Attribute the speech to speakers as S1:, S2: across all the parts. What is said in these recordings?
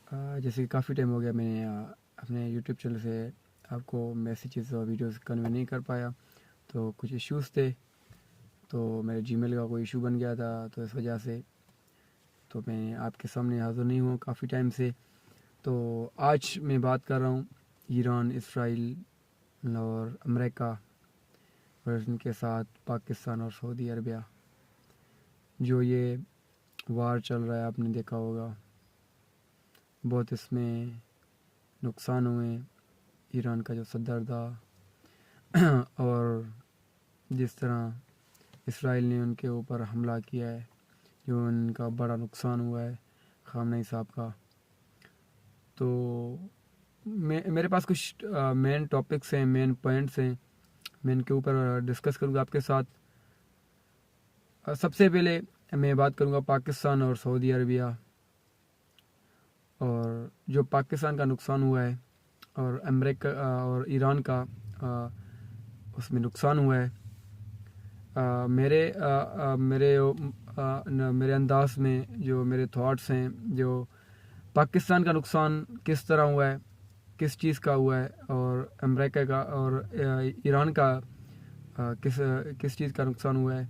S1: जैसे कि काफ़ी टाइम हो गया मैंने अपने यूट्यूब चैनल से आपको मैसेजेस और वीडियोस कन्वे नहीं कर पाया, तो कुछ इश्यूज़ थे। तो मेरे जीमेल का कोई इशू बन गया था, तो इस वजह से तो मैं आपके सामने हाज़िर नहीं हूँ काफ़ी टाइम से। तो आज मैं बात कर रहा हूँ ईरान, इसराइल और अमेरिका और इनके साथ पाकिस्तान और सऊदी अरबिया, जो ये वार चल रहा है, आपने देखा होगा। बहुत इसमें नुकसान हुए। ईरान का जो सदर था और जिस तरह इसराइल ने उनके ऊपर हमला किया है, जो उनका बड़ा नुकसान हुआ है खामनेई साहब का। तो मेरे पास कुछ मेन टॉपिक्स हैं, मेन पॉइंट्स हैं, मैं इनके ऊपर डिस्कस करूँगा आपके साथ। सबसे पहले मैं बात करूँगा पाकिस्तान और सऊदी अरबिया, और जो पाकिस्तान का नुकसान हुआ है और अमेरिका और ईरान का उसमें नुकसान हुआ है। मेरे अंदाज में जो मेरे थॉट्स हैं, जो पाकिस्तान का नुकसान किस तरह हुआ है, किस चीज़ का हुआ है, और अमेरिका का और ईरान का किस किस चीज़ का नुकसान हुआ है।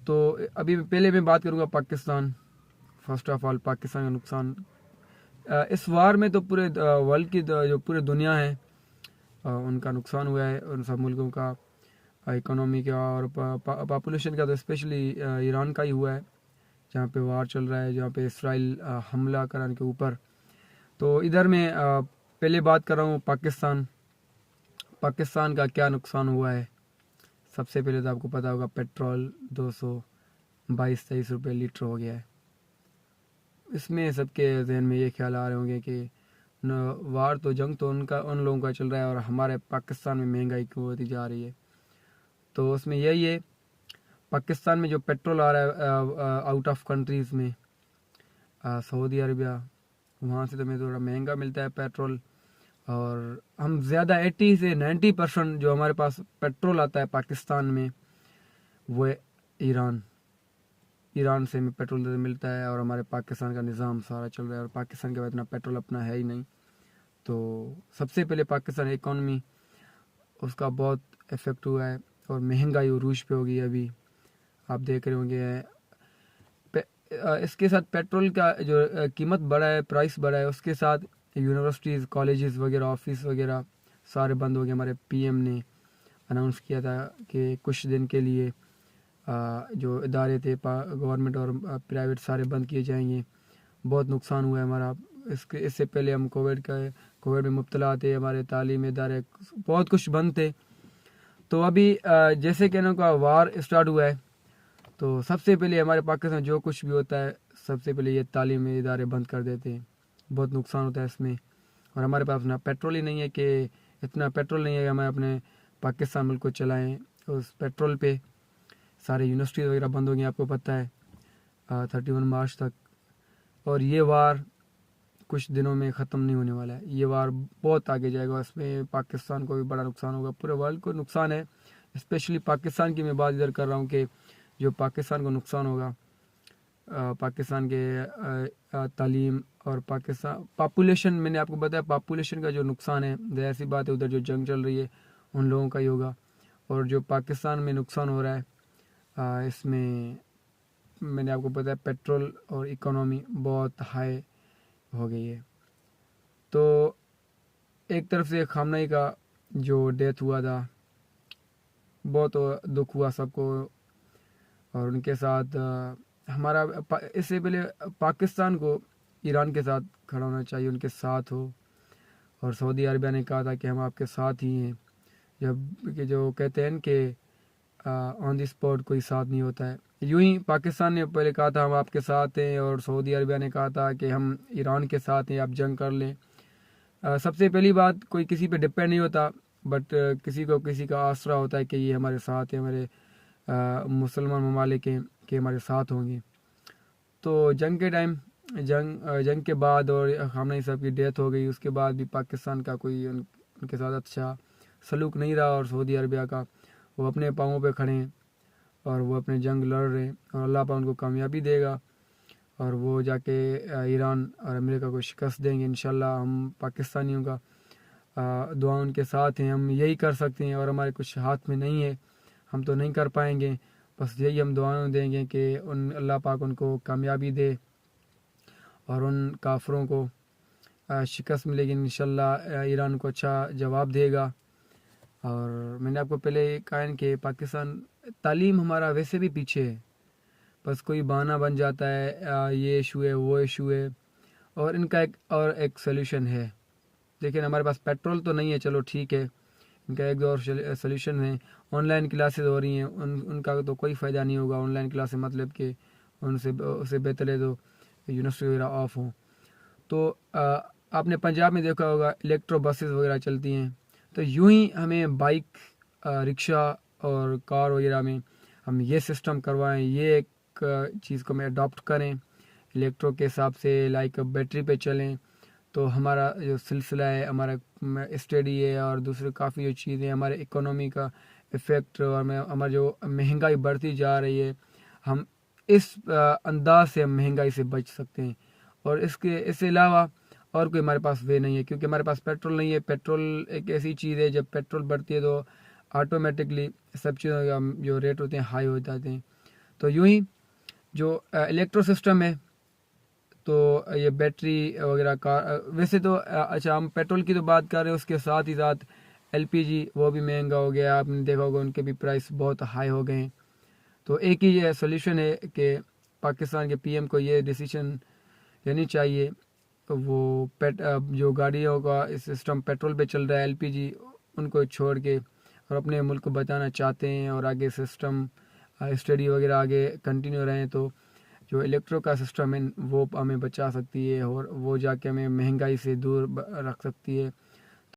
S1: तो अभी पहले मैं बात करूँगा Pakistan. First of all Pakistan का नुकसान इस वार में तो पूरे वर्ल्ड की जो पूरी दुनिया है उनका नुकसान हुआ है, उन सब मुल्कों का इकोनॉमी का और पॉपुलेशन का। तो स्पेशली ईरान का ही हुआ है, जहाँ पे वार चल रहा है, जहाँ पे इसराइल हमला कराने के ऊपर। तो इधर मैं पहले बात कर रहा हूँ पाकिस्तान। पाकिस्तान का क्या नुकसान हुआ है। सबसे पहले तो आपको पता होगा पेट्रोल 222-23 रुपये लीटर हो गया है। इसमें सबके जहन में ये ख्याल आ रहे होंगे कि वार तो जंग तो उन लोगों का चल रहा है, और हमारे पाकिस्तान में महंगाई क्यों होती जा रही है। तो उसमें यही है, पाकिस्तान में जो पेट्रोल आ रहा है आउट ऑफ कंट्रीज़ में, सऊदी अरबिया, वहाँ से तो हमें थोड़ा महंगा मिलता है पेट्रोल। और हम ज़्यादा 80 से 90% जो हमारे पास पेट्रोल आता है पाकिस्तान में, वो है ईरान। ईरान से हमें पेट्रोल मिलता है, और हमारे पाकिस्तान का निज़ाम सारा चल रहा है, और पाकिस्तान के पास इतना पेट्रोल अपना है ही नहीं। तो सबसे पहले पाकिस्तान इकॉनमी, उसका बहुत इफ़ेक्ट हुआ है, और महंगाई उरूज पे हो गई अभी, आप देख रहे होंगे। इसके साथ पेट्रोल का जो कीमत बढ़ा है, प्राइस बढ़ा है, उसके साथ यूनिवर्सिटीज़, कॉलेजेस वगैरह, ऑफिस वगैरह सारे बंद हो गए। हमारे पीएम ने अनाउंस किया था कि कुछ दिन के लिए जो इदारे थे गवर्नमेंट और प्राइवेट सारे बंद किए जाएंगे। बहुत नुकसान हुआ है हमारा। इससे पहले हम कोविड में मुब्तला थे, हमारे तालीमी इदारे बहुत कुछ बंद थे। तो अभी जैसे कहने का वार स्टार्ट हुआ है, तो सबसे पहले हमारे पाकिस्तान जो कुछ भी होता है, सबसे पहले ये तालीमी इदारे बंद कर देते हैं। बहुत नुकसान होता है इसमें। और हमारे पास ना पेट्रोल ही नहीं है, कि इतना पेट्रोल नहीं है कि हमें अपने पाकिस्तान मुल्क को चलाएं। उस पेट्रोल पे सारे यूनिवर्सिटी वगैरह बंद हो गई, आपको पता है, 31 मार्च तक। और ये वार कुछ दिनों में ख़त्म नहीं होने वाला है, ये वार बहुत आगे जाएगा। इसमें पाकिस्तान को भी बड़ा नुकसान होगा, पूरे वर्ल्ड को नुकसान है। स्पेशली पाकिस्तान की मैं बात इधर कर रहा हूँ कि जो पाकिस्तान को नुकसान होगा, पाकिस्तान के तालीम और पाकिस्तान पॉपुलेशन, मैंने आपको बताया पॉपुलेशन का जो नुकसान है, ज़ाहिर सी बात है उधर जो जंग चल रही है उन लोगों का ही होगा। और जो पाकिस्तान में नुकसान हो रहा है, इसमें मैंने आपको बताया पेट्रोल और इकोनॉमी बहुत हाई हो गई है। तो एक तरफ से खामनेई का जो डेथ हुआ था, बहुत दुख हुआ सबको, और उनके साथ हमारा इससे पहले पाकिस्तान को ईरान के साथ खड़ा होना चाहिए, उनके साथ हो। और सऊदी अरबिया ने कहा था कि हम आपके साथ ही हैं। जब कि जो कहते हैं कि ऑन द स्पॉट कोई साथ नहीं होता है, यूं ही पाकिस्तान ने पहले कहा था हम आपके साथ हैं, और सऊदी अरबिया ने कहा था कि हम ईरान के साथ हैं, आप जंग कर लें। सबसे पहली बात, कोई किसी पे डिपेंड नहीं होता, बट किसी को किसी का आसरा होता है कि ये हमारे साथ है, हमारे मुसलमान ममालिक हैं कि हमारे साथ होंगे। तो जंग के टाइम, जंग के बाद और खामनेई साहब की डेथ हो गई, उसके बाद भी पाकिस्तान का कोई उनके साथ अच्छा सलूक नहीं रहा। और सऊदी अरबिया का, वो अपने पाँवों पे खड़े हैं और वो अपने जंग लड़ रहे हैं, और अल्लाह पाक उनको कामयाबी देगा। और वो जाके ईरान और अमेरिका को शिकस्त देंगे इंशाल्लाह। हम पाकिस्तानियों का दुआ उनके साथ हैं, हम यही कर सकते हैं और हमारे कुछ हाथ में नहीं है, हम तो नहीं कर पाएंगे। बस यही हम दुआएं देंगे कि उन अल्लाह पाक उनको कामयाबी दे और उन काफरों को शिकस्त मिलेगी इंशाल्लाह। ईरान को अच्छा जवाब देगा। और मैंने आपको पहले कहा है कि पाकिस्तान तालीम हमारा वैसे भी पीछे है, बस कोई बहाना बन जाता है, ये इशू है वो इशू है। और इनका एक सॉल्यूशन है। लेकिन हमारे पास पेट्रोल तो नहीं है, चलो ठीक है, इनका एक और सॉल्यूशन है। ऑनलाइन क्लासेस हो रही हैं, उनका तो कोई फ़ायदा नहीं होगा। ऑनलाइन क्लासेस मतलब कि उससे बेहतर है तो यूनिवर्सिटी वगैरह ऑफ हो। तो आपने पंजाब में देखा होगा इलेक्ट्रो बसेस वगैरह चलती हैं। तो यूं ही हमें बाइक, रिक्शा और कार वगैरह में हम ये सिस्टम करवाएं, ये एक चीज़ को हम अडॉप्ट करें इलेक्ट्रो के हिसाब से, लाइक बैटरी पे चलें। तो हमारा जो सिलसिला है हमारा स्टडी है और दूसरे काफ़ी जो चीज़ें हमारे इकोनॉमी का इफ़ेक्ट और हमारी जो महंगाई बढ़ती जा रही है, हम इस अंदाज से हम महंगाई से बच सकते हैं। और इसके अलावा और कोई हमारे पास वे नहीं है, क्योंकि हमारे पास पेट्रोल नहीं है। पेट्रोल एक ऐसी चीज़ है, जब पेट्रोल बढ़ती है तो ऑटोमेटिकली सब चीज़ों का जो रेट होते हैं हाई हो जाते हैं। तो यूं ही जो इलेक्ट्रो सिस्टम है, तो ये बैटरी वगैरह कार, वैसे तो अच्छा हम पेट्रोल की तो बात कर रहे हैं, उसके साथ ही साथ एलपीजी वो भी महंगा हो गया। आपने देखा होगा उनके भी प्राइस बहुत हाई हो गए हैं। तो एक ही सोल्यूशन है कि पाकिस्तान के पीएम को ये डिसीजन लेनी चाहिए। तो वो जो गाड़ियों का सिस्टम पेट्रोल पे चल रहा है, एलपीजी, उनको छोड़ के और अपने मुल्क को बचाना चाहते हैं और आगे सिस्टम स्टडी वगैरह आगे कंटिन्यू रहें, तो जो इलेक्ट्रो का सिस्टम है वो हमें बचा सकती है और वो जाके हमें महंगाई से दूर रख सकती है।